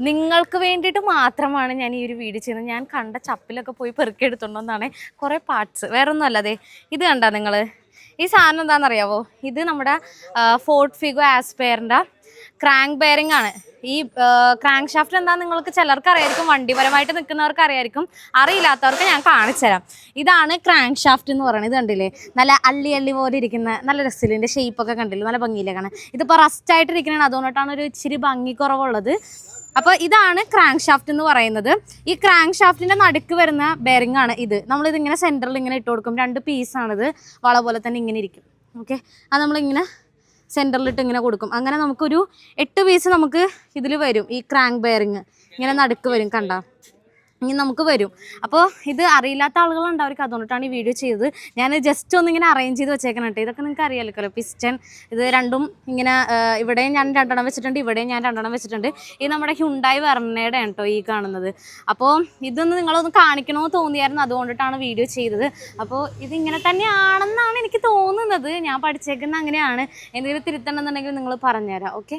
നിങ്ങൾക്ക് വേണ്ടിയിട്ട് മാത്രമാണ് ഞാൻ ഈ ഒരു വീഡിയോ ചെയ്യുന്നത്. ഞാൻ കണ്ട ചപ്പിലൊക്കെ പോയി പെറുക്കിയെടുത്തുകൊണ്ടെന്നാണ് കുറേ പാർട്സ്, വേറെ ഒന്നും അല്ലാതെ. ഇത് കണ്ടാ നിങ്ങൾ? ഈ സാധനം എന്താണെന്നറിയാവോ? ഇത് നമ്മുടെ ഫോർഡ് ഫിഗോ ആസ്പെയറിൻ്റെ ക്രാങ്ക് ബെയറിംഗ് ആണ്. ഈ ക്രാങ്ക് ഷാഫ്റ്റ് എന്താണെന്ന് നിങ്ങൾക്ക് ചിലർക്ക് അറിയായിരിക്കും, വണ്ടിപരമായിട്ട് നിൽക്കുന്നവർക്ക് അറിയായിരിക്കും, അറിയില്ലാത്തവർക്ക് ഞാൻ കാണിച്ചു തരാം. ഇതാണ് ക്രാങ്ക് ഷാഫ്റ്റ് എന്ന് പറയുന്നത്. ഇത് കണ്ടില്ലേ, നല്ല അള്ളി പോലെ ഇരിക്കുന്ന, നല്ല രസമില്ല, ഇതിൻ്റെ ഷേപ്പൊക്കെ കണ്ടില്ലേ, നല്ല ഭംഗിയിലേക്കാണ്. ഇതിപ്പോൾ റസ്റ്റായിട്ടിരിക്കണതാണ്, അതുകൊണ്ടിട്ടാണ് ഒരു ഇച്ചിരി ഭംഗി കുറവുള്ളത്. അപ്പോൾ ഇതാണ് ക്രാങ്ക് ഷാഫ്റ്റ് എന്ന് പറയുന്നത്. ഈ ക്രാങ്ക് ഷാഫ്റ്റിൻ്റെ നടുക്ക് വരുന്ന ബെയറിംഗ് ആണ് ഇത്. നമ്മളിതിങ്ങനെ സെൻറ്ററിൽ ഇങ്ങനെ ഇട്ട് കൊടുക്കും. 2 പീസാണിത്, വള പോലെ തന്നെ ഇങ്ങനെ ഇരിക്കും. ഓക്കെ, അത് നമ്മളിങ്ങനെ സെൻറ്ററിലിട്ട് ഇങ്ങനെ കൊടുക്കും. അങ്ങനെ നമുക്കൊരു 8 പീസ് നമുക്ക് ഇതിൽ വരും. ഈ ക്രാങ്ക് ബെയറിങ് ഇങ്ങനെ നടുക്ക് വരും, കണ്ട ഇനി നമുക്ക് വരും. അപ്പോൾ ഇത് അറിയില്ലാത്ത ആളുകളുണ്ടാവും, അതുകൊണ്ടിട്ടാണ് ഈ വീഡിയോ ചെയ്തത്. ഞാൻ ജസ്റ്റ് ഒന്നിങ്ങനെ അറേഞ്ച് ചെയ്ത് വെച്ചേക്കണം കേട്ടോ. ഇതൊക്കെ നിങ്ങൾക്ക് അറിയാമല്ലോ, പിസ്റ്റൺ ഇത് രണ്ടും ഇങ്ങനെ, ഇവിടെയും ഞാൻ 2 വെച്ചിട്ടുണ്ട്, ഇവിടെയും ഞാൻ 2 വെച്ചിട്ടുണ്ട്. ഇത് നമ്മുടെ ഹ്യുണ്ടായി വെർണയുടെ കേട്ടോ ഈ കാണുന്നത്. അപ്പോൾ ഇതൊന്ന് നിങ്ങളൊന്ന് കാണിക്കണമെന്ന് തോന്നിയായിരുന്നു, അതുകൊണ്ടിട്ടാണ് വീഡിയോ ചെയ്തത്. അപ്പോൾ ഇതിങ്ങനെ തന്നെയാണെന്നാണ് എനിക്ക് തോന്നുന്നത്. ഞാൻ പഠിച്ചേക്കുന്നത് അങ്ങനെയാണ്. എന്തെങ്കിലും തിരുത്തണമെന്നുണ്ടെങ്കിൽ നിങ്ങൾ പറഞ്ഞുതരാം. ഓക്കെ.